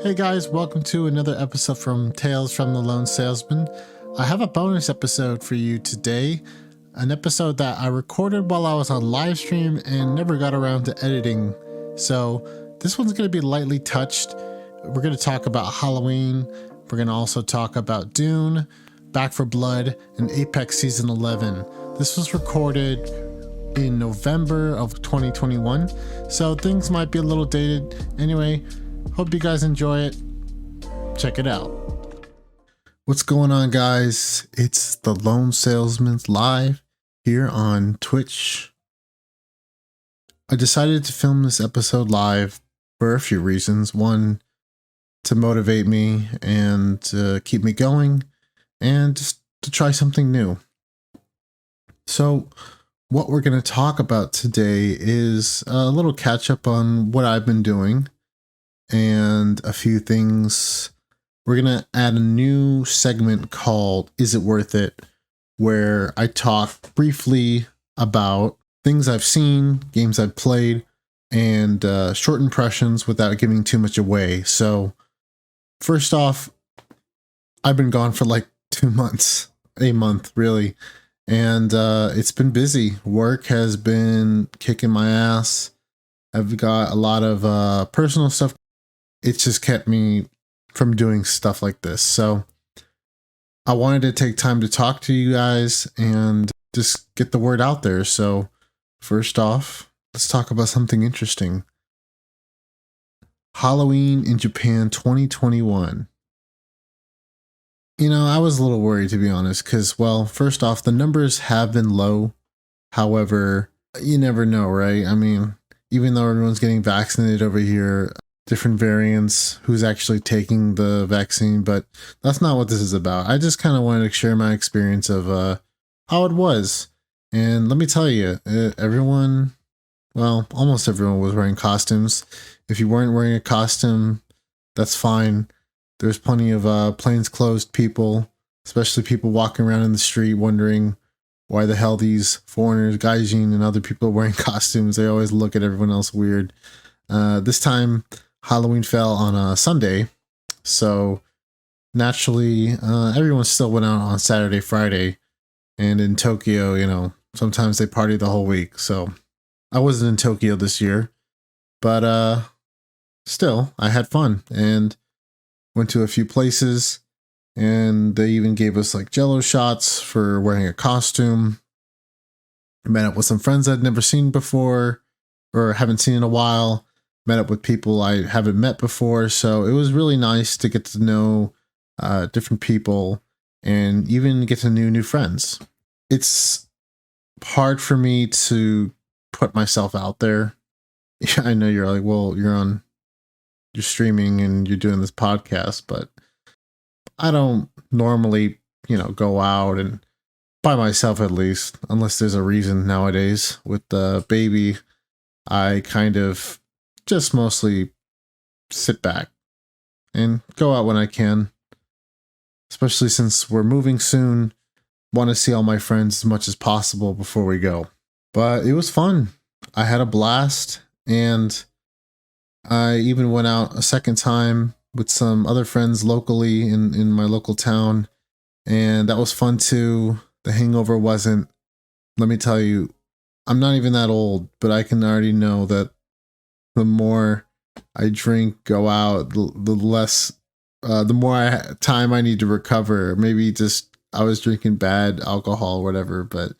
Hey guys, welcome to another episode from Tales from the Lone Salesman. I have a bonus episode for you today, an episode that I recorded while I was on live stream and never got around to editing. So this one's going to be lightly touched. We're going to talk about Halloween. We're going to also talk about Dune, Back 4 Blood, and Apex Season 11. This was recorded in November of 2021, so things might be a little dated. Anyway, hope you guys enjoy it. Check it out. What's going on, guys? It's the Lone Salesman live here on Twitch. I decided to film this episode live for a few reasons. One, to motivate me and keep me going, and just to try something new. So what we're going to talk about today is a little catch up on what I've been doing and a few things. We're going to add a new segment called Is It Worth It?, where I talk briefly about things I've seen, games I've played, and short impressions without giving too much away. So first off, I've been gone for like 2 months, a month really, and it's been busy. Work has been kicking my ass. I've got a lot of personal stuff. It's just kept me from doing stuff like this. So I wanted to take time to talk to you guys and just get the word out there. So first off, let's talk about something interesting. Halloween in Japan 2021. You know, I was a little worried, to be honest, because, well, first off, the numbers have been low. However, you never know, right? I mean, even though everyone's getting vaccinated over here, different variants, who's actually taking the vaccine, but that's not what this is about. I just kind of wanted to share my experience of how it was. And let me tell you, everyone, well, almost everyone was wearing costumes. If you weren't wearing a costume, that's fine. There's plenty of plainclothes people, especially people walking around in the street wondering why the hell these foreigners, gaijin, and other people are wearing costumes. They always look at everyone else weird. This time, Halloween fell on a Sunday, so naturally, everyone still went out on Saturday, Friday, and in Tokyo, you know, sometimes they party the whole week. So I wasn't in Tokyo this year, but still, I had fun and went to a few places, and they even gave us like jello shots for wearing a costume. Met up with some friends I'd never seen before or haven't seen in a while. Met up with people I haven't met before. So it was really nice to get to know different people and even get to know new friends. It's hard for me to put myself out there. I know you're like, well, you're streaming and you're doing this podcast, but I don't normally, go out and by myself, at least, unless there's a reason nowadays. With the baby, I kind of just mostly sit back and go out when I can, especially since we're moving soon. Want to see all my friends as much as possible before we go. But it was fun. I had a blast, and I even went out a second time with some other friends locally in my local town, and that was fun too. The hangover wasn't, let me tell you, I'm not even that old, but I can already know that the more I drink, go out, the less, the more time I need to recover. Maybe just I was drinking bad alcohol or whatever, but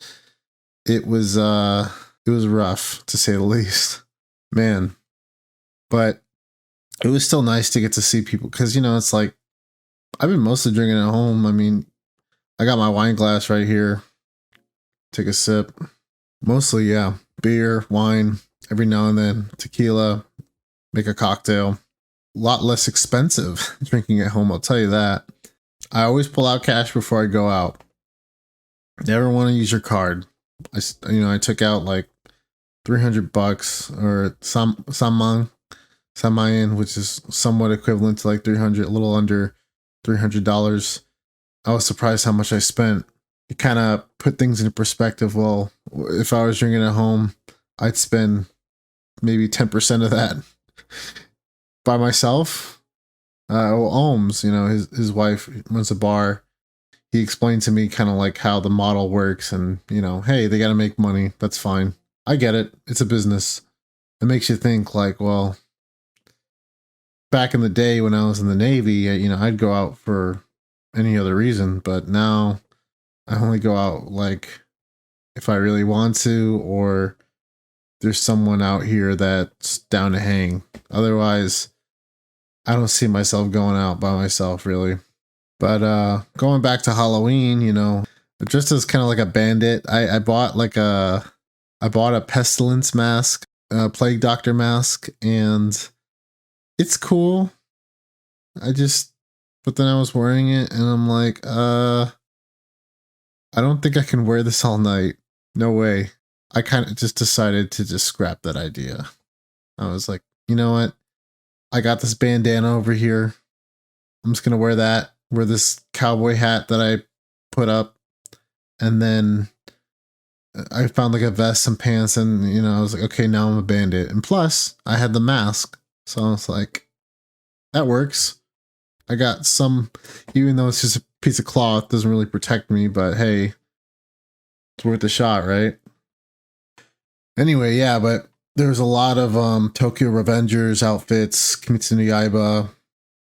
it was rough, to say the least, man. But it was still nice to get to see people because, it's like I've been mostly drinking at home. I mean, I got my wine glass right here. Take a sip. Mostly, yeah, beer, wine, every now and then, tequila, make a cocktail. A lot less expensive drinking at home, I'll tell you that. I always pull out cash before I go out. Never want to use your card. I took out like $300 or samayen, which is somewhat equivalent to like 300, a little under $300. I was surprised how much I spent. It kind of put things into perspective. Well, if I was drinking at home, I'd spend maybe 10% of that by myself. Well, Ohms, you know, his wife runs a bar. He explained to me kind of like how the model works, and you know, hey, they got to make money. That's fine. I get it. It's a business. It makes you think like, well, back in the day when I was in the Navy, you know, I'd go out for any other reason, but now I only go out like if I really want to, or there's someone out here that's down to hang. Otherwise, I don't see myself going out by myself really. But going back to Halloween, you know, just as kind of like a bandit, I bought a pestilence mask, a plague doctor mask, and it's cool. But then I was wearing it and I'm like, I don't think I can wear this all night. No way. I kind of just decided to just scrap that idea. I was like, you know what? I got this bandana over here. I'm just going to wear this cowboy hat that I put up. And then I found like a vest, some pants, and, you know, I was like, okay, now I'm a bandit. And plus, I had the mask. So I was like, that works. I got some, even though it's just a piece of cloth, doesn't really protect me, but hey, it's worth a shot, right? Anyway, yeah, but there's a lot of Tokyo Revengers outfits, Kimetsu no Yaiba.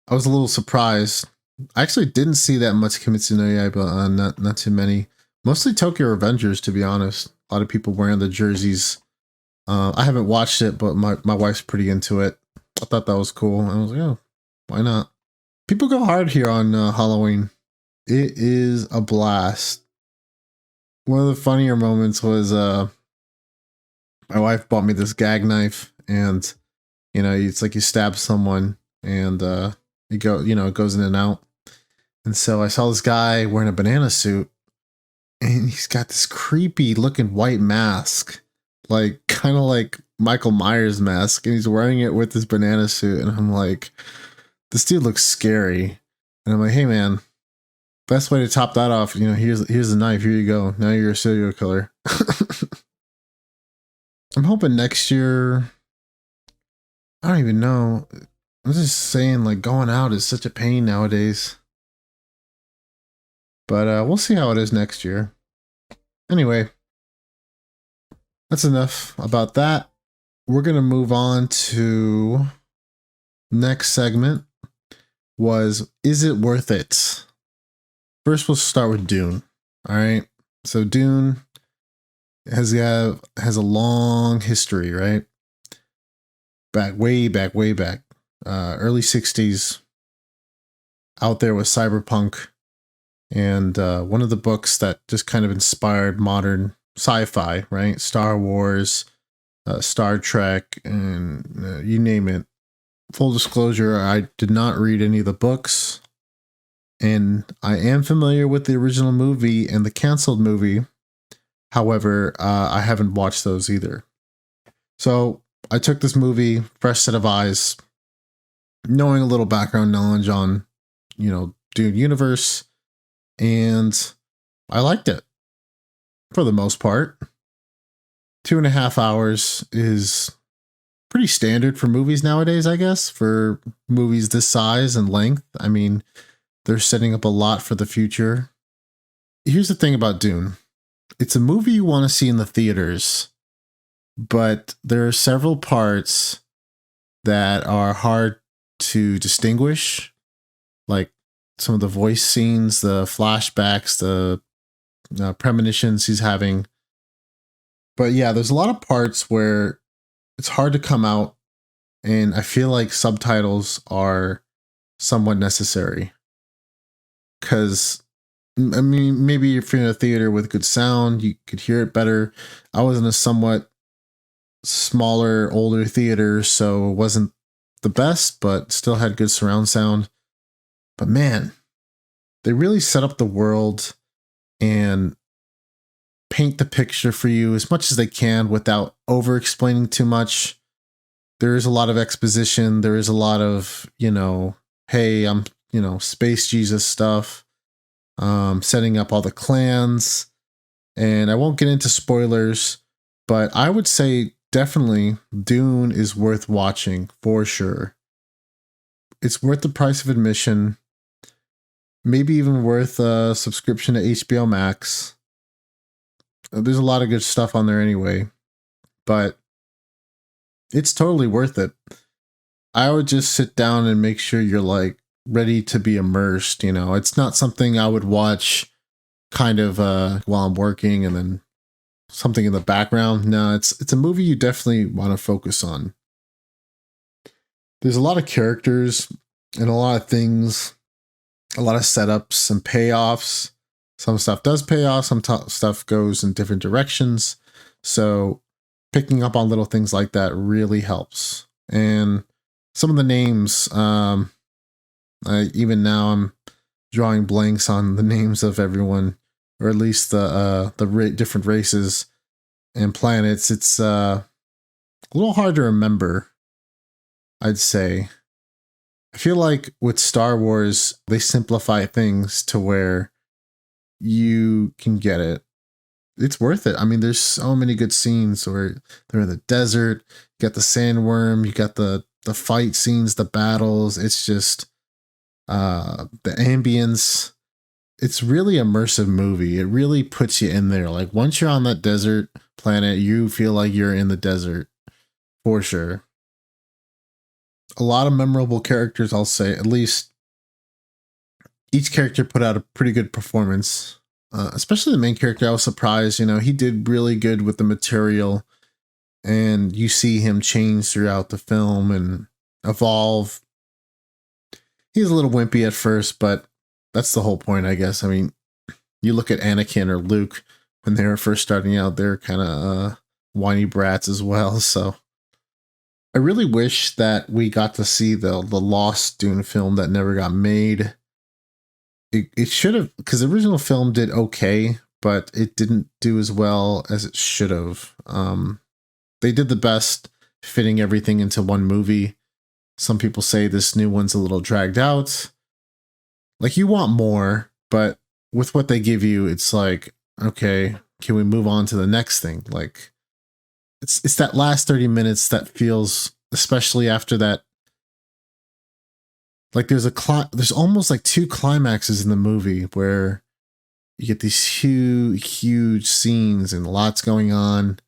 I was a little surprised. I actually didn't see that much Kimetsu no Yaiba, not too many. Mostly Tokyo Revengers, to be honest. A lot of people wearing the jerseys. I haven't watched it, but my wife's pretty into it. I thought that was cool. I was like, oh, why not? People go hard here on Halloween. It is a blast. One of the funnier moments was my wife bought me this gag knife, and you know, it's like you stab someone, and it goes in and out. And so I saw this guy wearing a banana suit, and he's got this creepy looking white mask, like kind of like Michael Myers mask, and he's wearing it with his banana suit, and I'm like, this dude looks scary. And I'm like, hey man, best way to top that off, you know, here's the knife, here you go. Now you're a serial killer. I'm hoping next year, I don't even know. I'm just saying, like, going out is such a pain nowadays. But we'll see how it is next year. Anyway, that's enough about that. We're going to move on to next segment was, is it worth it? First, we'll start with Dune. All right. So Dune has a long history, right? Way back, early 60s. Out there with cyberpunk, and one of the books that just kind of inspired modern sci-fi, right? Star Wars, Star Trek, and you name it. Full disclosure, I did not read any of the books, and I am familiar with the original movie and the canceled movie. However, I haven't watched those either. So I took this movie, fresh set of eyes, knowing a little background knowledge on, you know, Dune universe, and I liked it for the most part. 2.5 hours is pretty standard for movies nowadays, I guess, for movies this size and length. I mean, they're setting up a lot for the future. Here's the thing about Dune. It's a movie you want to see in the theaters, but there are several parts that are hard to distinguish, like some of the voice scenes, the flashbacks, the premonitions he's having. But yeah, there's a lot of parts where it's hard to come out, and I feel like subtitles are somewhat necessary. Because, I mean, maybe if you're in a theater with good sound, you could hear it better. I was in a somewhat smaller, older theater, so it wasn't the best, but still had good surround sound. But man, they really set up the world and paint the picture for you as much as they can without over explaining too much. There is a lot of exposition. There is a lot of, you know, hey, I'm, you know, space Jesus stuff, setting up all the clans. And I won't get into spoilers, but I would say definitely Dune is worth watching for sure. It's worth the price of admission. Maybe even worth a subscription to HBO Max. There's a lot of good stuff on there anyway, but it's totally worth it. I would just sit down and make sure you're like ready to be immersed. You know, it's not something I would watch kind of while I'm working and then something in the background. No, it's a movie you definitely want to focus on. There's a lot of characters and a lot of things, a lot of setups and payoffs. Some stuff does pay off, some stuff goes in different directions. So picking up on little things like that really helps. And some of the names, even now I'm drawing blanks on the names of everyone, or at least the different races and planets. It's a little hard to remember, I'd say. I feel like with Star Wars, they simplify things to where you can get it. It's worth it. I mean, there's so many good scenes where they're in the desert, you got the sandworm, you got the fight scenes, the battles. It's just the ambience. It's really immersive movie. It really puts you in there. Like once you're on that desert planet, you feel like you're in the desert for sure. A lot of memorable characters, I'll say. At least each character put out a pretty good performance. Especially the main character, I was surprised. You know, he did really good with the material, and you see him change throughout the film and evolve. He's a little wimpy at first, but that's the whole point, I guess. I mean, you look at Anakin or Luke when they were first starting out, they're kind of whiny brats as well. So I really wish that we got to see the lost Dune film that never got made. It should have, because the original film did okay, but it didn't do as well as it should have. They did the best fitting everything into one movie. Some people say this new one's a little dragged out. Like, you want more, but with what they give you, it's like, okay, can we move on to the next thing? Like, it's that last 30 minutes that feels, especially after that. Like there's almost like two climaxes in the movie where you get these huge scenes and lots going on.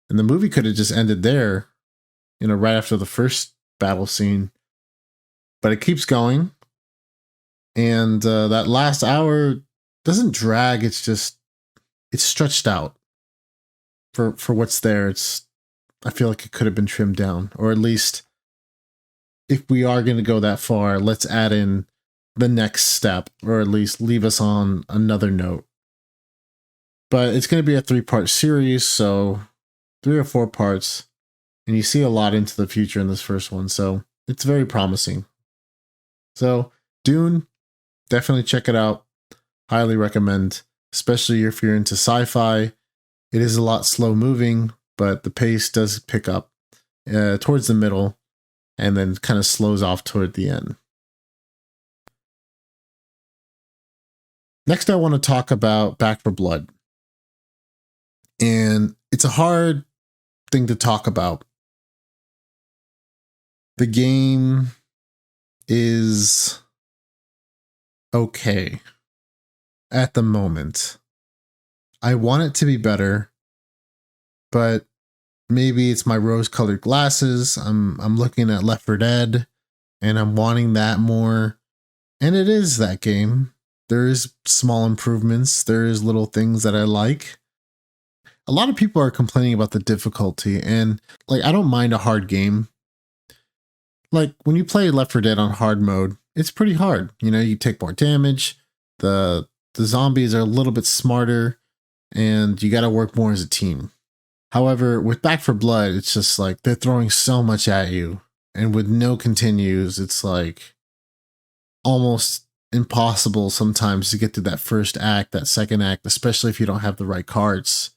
And the movie could have just ended there, you know, right after the first battle scene. But it keeps going. And that last hour doesn't drag. It's stretched out for what's there. I feel like it could have been trimmed down, or at least, if we are going to go that far, let's add in the next step, or at least leave us on another note. But it's going to be a 3-part series, so 3 or 4 parts, and you see a lot into the future in this first one, so it's very promising. So Dune, definitely check it out. Highly recommend, especially if you're into sci-fi. It is a lot slow moving, but the pace does pick up towards the middle, and then kind of slows off toward the end. Next, I want to talk about Back 4 Blood. And it's a hard thing to talk about. The game is okay at the moment. I want it to be better, but maybe it's my rose-colored glasses. I'm looking at Left 4 Dead, and I'm wanting that more. And it is that game. There is small improvements. There is little things that I like. A lot of people are complaining about the difficulty, and like, I don't mind a hard game. Like when you play Left 4 Dead on hard mode, it's pretty hard. You know, you take more damage. The zombies are a little bit smarter, and you got to work more as a team. However, with Back 4 Blood, it's just like they're throwing so much at you, and with no continues, it's like almost impossible sometimes to get to that first act, that second act, especially if you don't have the right cards.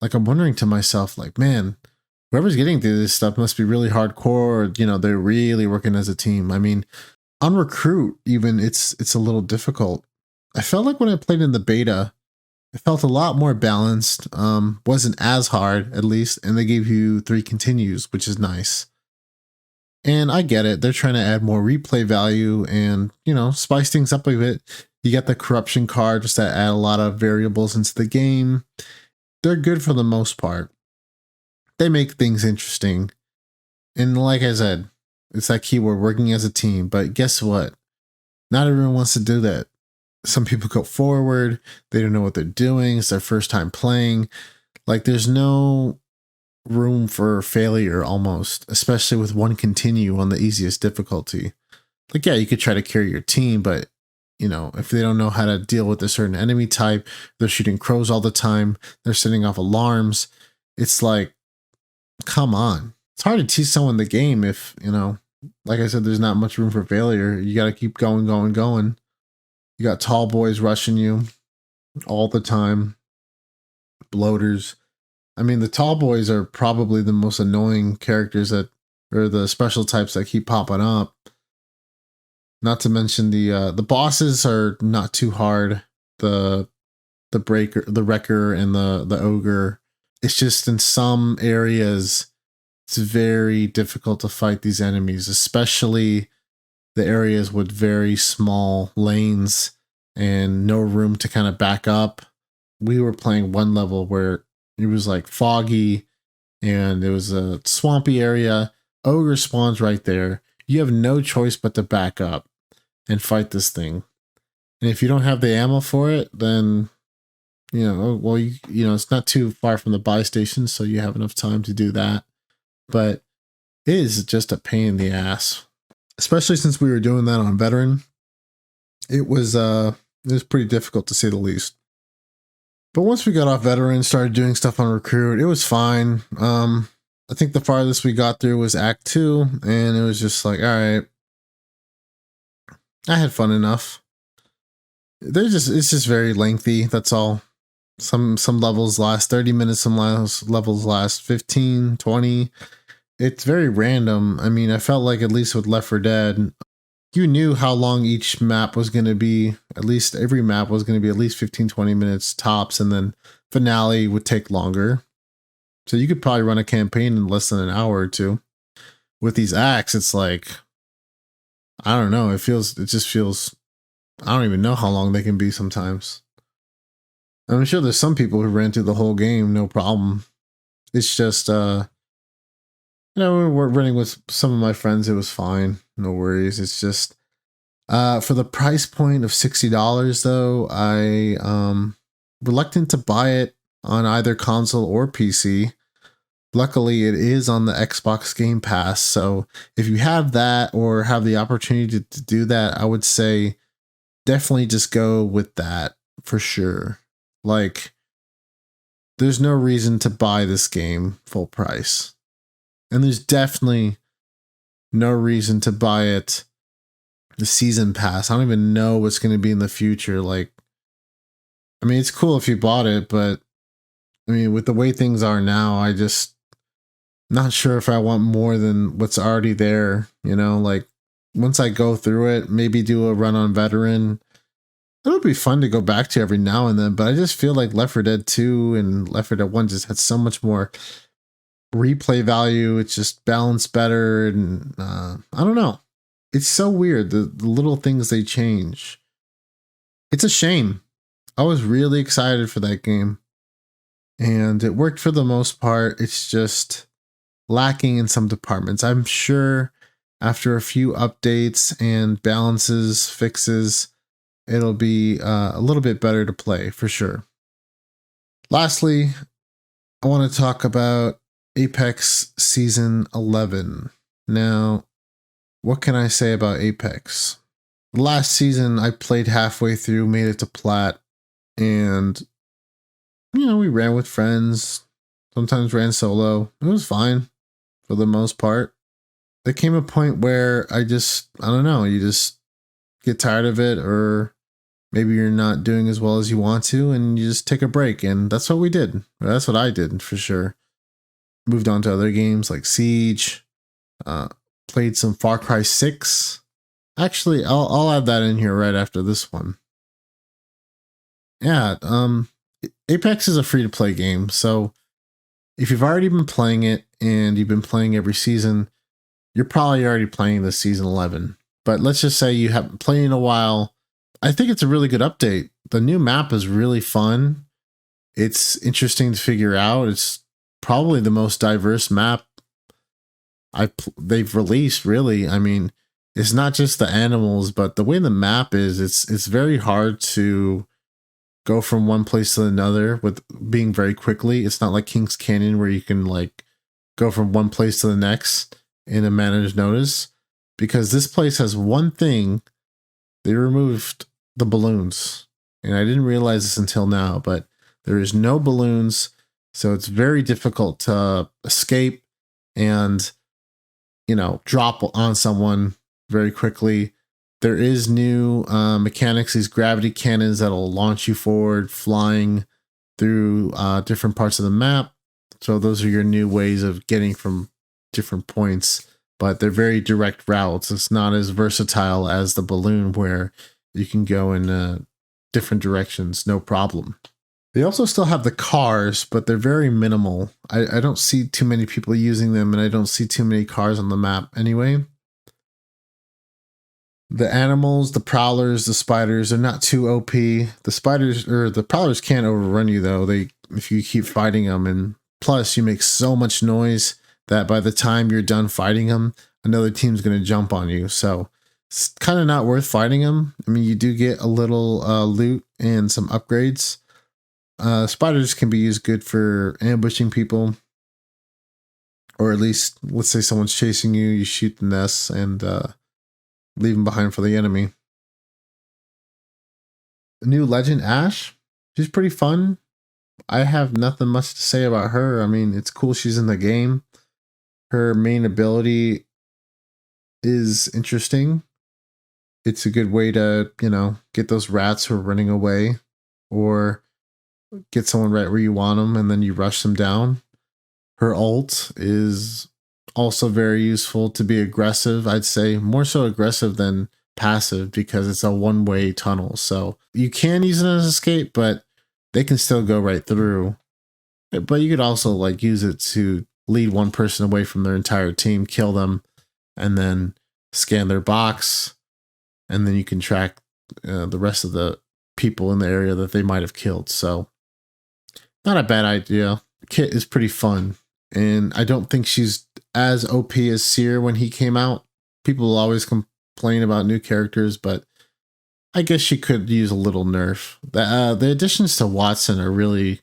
Like, I'm wondering to myself, like, man, whoever's getting through this stuff must be really hardcore, or, you know, they're really working as a team. I mean, on Recruit, even, it's a little difficult. I felt like when I played in the beta, it felt a lot more balanced, wasn't as hard, at least, and they gave you 3 continues, which is nice. And I get it. They're trying to add more replay value and, you know, spice things up a bit. You get the corruption cards that add a lot of variables into the game. They're good for the most part. They make things interesting. And like I said, it's that keyword, working as a team. But guess what? Not everyone wants to do that. Some people go forward. They don't know what they're doing. It's their first time playing. Like, there's no room for failure almost, especially with one continue on the easiest difficulty. Like, yeah, you could try to carry your team, but, you know, if they don't know how to deal with a certain enemy type, they're shooting crows all the time, they're setting off alarms. It's like, come on. It's hard to teach someone the game if, you know, like I said, there's not much room for failure. You got to keep going. You got tall boys rushing you all the time. Bloaters. I mean, the tall boys are probably the most annoying characters that, or the special types that keep popping up. Not to mention the bosses are not too hard. The breaker, the wrecker, and the ogre. It's just in some areas it's very difficult to fight these enemies, especially the areas with very small lanes and no room to kind of back up. We were playing one level where it was like foggy and it was a swampy area. Ogre spawns right there. You have no choice but to back up and fight this thing. And if you don't have the ammo for it, then, you know, well, you know, it's not too far from the buy station, so you have enough time to do that. But it is just a pain in the ass, especially since we were doing that on veteran. It was pretty difficult to say the least. But once we got off veteran, started doing stuff on recruit, it was fine. I think the farthest we got through was Act 2, and it was just like, all right, I had fun enough. It's just very lengthy. That's all. Some levels last 30 minutes, some levels last 15, 20. It's very random. I mean, I felt like, at least with Left 4 Dead, you knew how long each map was going to be. At least every map was going to be at least 15, 20 minutes tops, and then finale would take longer. So you could probably run a campaign in less than an hour or two. With these acts, it's like, I don't know. It just feels, I don't even know how long they can be sometimes. I'm sure there's some people who ran through the whole game, no problem. It's just, you know, we're running with some of my friends. It was fine. No worries. It's just, for the price point of $60 though, I, reluctant to buy it on either console or PC. Luckily, it is on the Xbox Game Pass. So if you have that or have the opportunity to do that, I would say definitely just go with that for sure. Like, there's no reason to buy this game full price. And there's definitely no reason to buy it the season pass. I don't even know what's going to be in the future. Like, I mean, it's cool if you bought it, but I mean, with the way things are now, I just not sure if I want more than what's already there. You know, like, once I go through it, maybe do a run on veteran. It'll be fun to go back to every now and then, but I just feel like Left 4 Dead 2 and Left 4 Dead 1 just had so much more replay value. It's just balanced better, and I don't know. It's so weird, the little things they change. It's a shame. I was really excited for that game, and it worked for the most part. It's just lacking in some departments. I'm sure after a few updates and balances, fixes, it'll be a little bit better to play for sure. Lastly, I want to talk about Apex Season 11. Now, what can I say about Apex? Last season, I played halfway through, made it to Plat, and, you know, we ran with friends, sometimes ran solo. It was fine for the most part. There came a point where I don't know, you just get tired of it, or maybe you're not doing as well as you want to, and you just take a break, and that's what we did. That's what I did, for sure. Moved on to other games like Siege, played some Farcry6. Actually, I'll add that in here right after this one. Yeah, Apex is a free-to-play game, so if you've already been playing it and you've been playing every season, you're probably already playing this season 11. But let's just say you haven't played in a while. I think it's a really good update. The new map is really fun. It's interesting to figure out. It's probably the most diverse map they've released, really. I mean, it's not just the animals, but the way the map is, it's very hard to go from one place to another with being very quickly. It's not like King's Canyon where you can like go from one place to the next in a managed notice, because this place has one thing. They removed the balloons, and I didn't realize this until now, but there is no balloons, so it's very difficult to escape and, you know, drop on someone very quickly. There is new mechanics, these gravity cannons that'll launch you forward, flying through different parts of the map. So those are your new ways of getting from different points, but they're very direct routes. It's not as versatile as the balloon where you can go in different directions, no problem. They also still have the cars, but they're very minimal. I don't see too many people using them, and I don't see too many cars on the map anyway. The animals, the prowlers, the spiders, they're not too OP. The spiders or the prowlers can't overrun you though. If you keep fighting them, and plus you make so much noise that by the time you're done fighting them, another team's going to jump on you. So it's kind of not worth fighting them. I mean, you do get a little loot and some upgrades. Spiders can be used good for ambushing people, or at least, let's say someone's chasing you, you shoot the nests and leave them behind for the enemy. The new Legend Ash, she's pretty fun. I have nothing much to say about her. I mean, it's cool she's in the game. Her main ability is interesting. It's a good way to, you know, get those rats who are running away, or get someone right where you want them and then you rush them down. Her ult is also very useful to be aggressive. I'd say more so aggressive than passive, because it's a one-way tunnel. So you can use it as escape, but they can still go right through. But you could also like use it to lead one person away from their entire team, kill them, and then scan their box, and then you can track the rest of the people in the area that they might have killed. So not a bad idea. Kit is pretty fun, and I don't think she's as OP as Seer when he came out. People will always complain about new characters, but I guess she could use a little nerf. The additions to Watson are really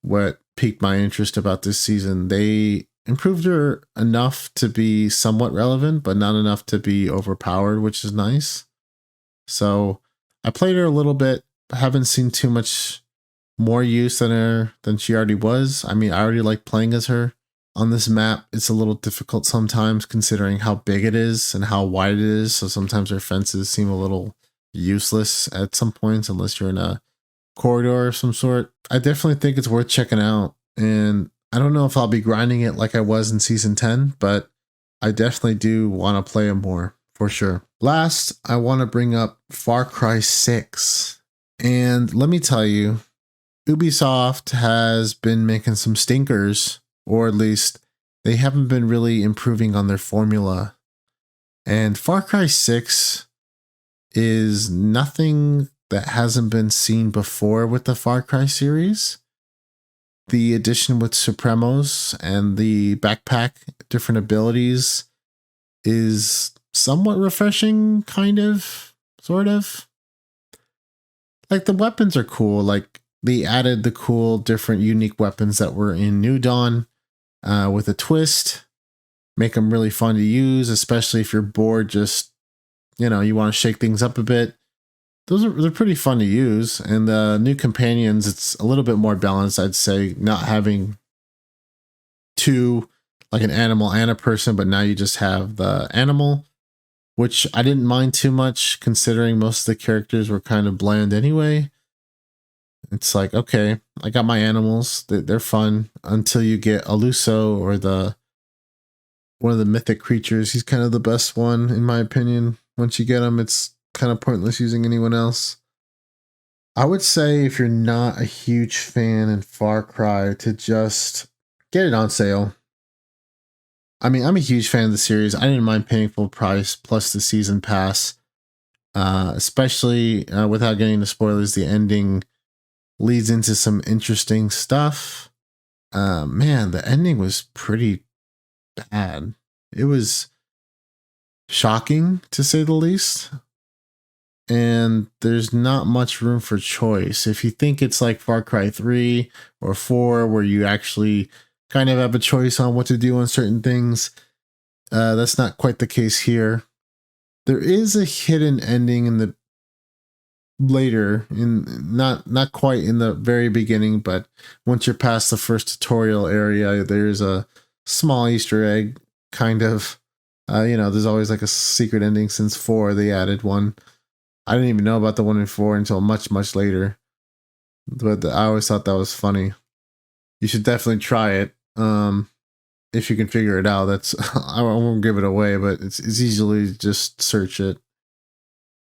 what piqued my interest about this season. They improved her enough to be somewhat relevant, but not enough to be overpowered, which is nice. So I played her a little bit. I haven't seen too much more use than she already was. I mean, I already like playing as her. On this map, it's a little difficult sometimes considering how big it is and how wide it is. So sometimes her fences seem a little useless at some points unless you're in a corridor of some sort. I definitely think it's worth checking out. And I don't know if I'll be grinding it like I was in season 10, but I definitely do want to play it more for sure. Last, I want to bring up Farcry6. And let me tell you, Ubisoft has been making some stinkers, or at least they haven't been really improving on their formula. And Farcry6 is nothing that hasn't been seen before with the Far Cry series. The addition with Supremos and the backpack, different abilities, is somewhat refreshing, kind of, sort of. Like, the weapons are cool. Like, they added the cool, different, unique weapons that were in New Dawn with a twist. Make them really fun to use, especially if you're bored, just, you know, you want to shake things up a bit. They're pretty fun to use. And the new companions, it's a little bit more balanced, I'd say, not having two, like an animal and a person, but now you just have the animal, which I didn't mind too much considering most of the characters were kind of bland anyway. It's like, okay, I got my animals. They're fun until you get Aluso, or one of the mythic creatures. He's kind of the best one, in my opinion. Once you get him, it's kind of pointless using anyone else. I would say if you're not a huge fan in Far Cry, to just get it on sale. I mean, I'm a huge fan of the series. I didn't mind paying full price plus the season pass, especially without getting the spoilers. The ending leads into some interesting stuff. Man, the ending was pretty bad. It was shocking, to say the least. And there's not much room for choice. If you think it's like Far Cry 3 or 4, where you actually kind of have a choice on what to do on certain things, that's not quite the case here. There is a hidden ending in the later, in not quite in the very beginning, but once you're past the first tutorial area, there's a small Easter egg, kind of. There's always like a secret ending. Since 4, they added one. I didn't even know about the 1 in 4 until much later. But I always thought that was funny. You should definitely try it. If you can figure it out. That's I won't give it away, but it's easily just search it.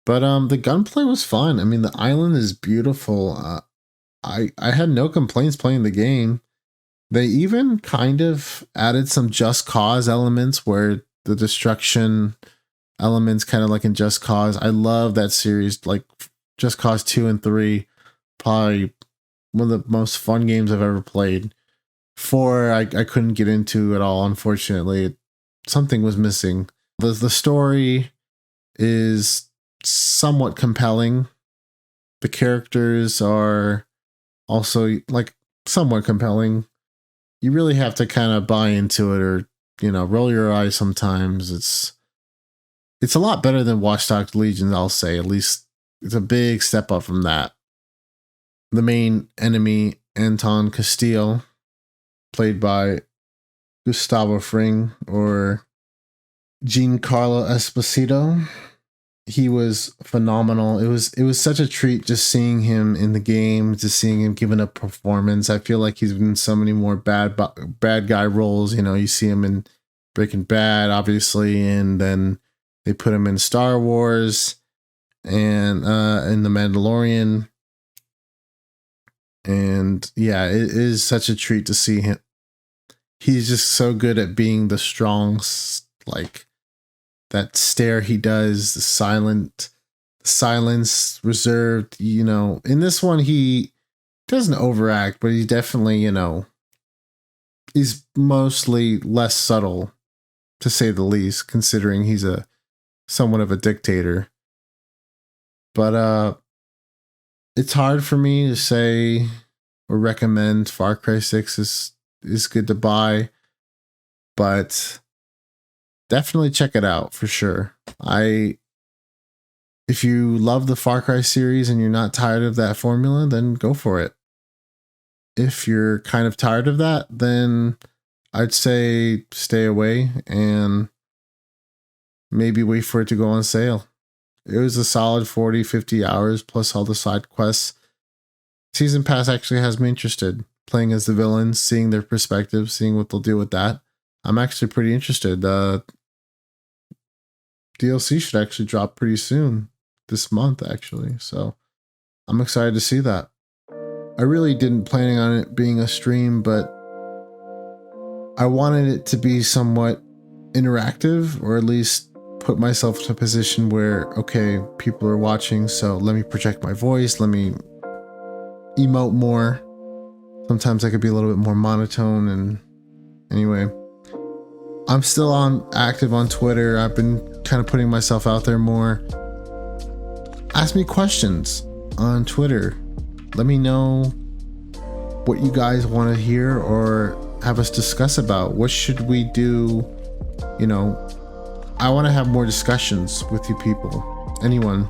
But the gunplay was fun. I mean, the island is beautiful. I had no complaints playing the game. They even kind of added some Just Cause elements where the destruction elements, kind of like in Just Cause. I love that series, like Just Cause 2 and 3. Probably one of the most fun games I've ever played. 4, I couldn't get into at all, unfortunately. Something was missing. The story is somewhat compelling. The characters are also like somewhat compelling. You really have to kind of buy into it, or roll your eyes sometimes. It's a lot better than Watch Dogs Legion, I'll say. At least it's a big step up from that. The main enemy, Anton Castillo, played by Gustavo Fring or Giancarlo Esposito. He was phenomenal. It was such a treat just seeing him in the game, just seeing him giving a performance. I feel like he's been in so many more bad guy roles. You see him in Breaking Bad, obviously, and then they put him in Star Wars and in The Mandalorian. And yeah, it is such a treat to see him. He's just so good at being the strong, like that stare he does, the silence reserved. In this one, he doesn't overact, but he's definitely, he's mostly less subtle, to say the least, considering he's somewhat of a dictator. But it's hard for me to say or recommend Farcry 6 is good to buy, but definitely check it out for sure. If you love the Far Cry series and you're not tired of that formula, then go for it. If you're kind of tired of that, then I'd say stay away and maybe wait for it to go on sale. It was a solid 40, 50 hours plus all the side quests. Season Pass actually has me interested. Playing as the villains, seeing their perspective, seeing what they'll do with that. I'm actually pretty interested. DLC should actually drop pretty soon. This month, actually. So I'm excited to see that. I really didn't plan on it being a stream, but I wanted it to be somewhat interactive, or at least put myself in a position where, okay, people are watching, so let me project my voice, let me emote more. Sometimes I could be a little bit more monotone, and anyway. I'm still active on Twitter. I've been kind of putting myself out there more. Ask me questions on Twitter. Let me know what you guys want to hear or have us discuss about. What should we do? I want to have more discussions with you people. Anyone.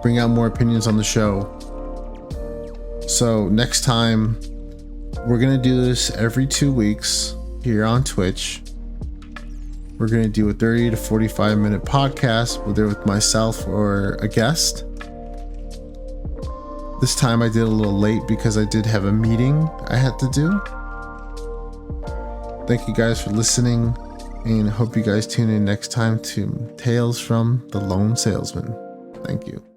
Bring out more opinions on the show. So next time, we're going to do this every 2 weeks here on Twitch. We're going to do a 30 to 45 minute podcast, whether with myself or a guest. This time I did a little late because I did have a meeting I had to do. Thank you guys for listening, and hope you guys tune in next time to Tales from the Lone Salesman. Thank you.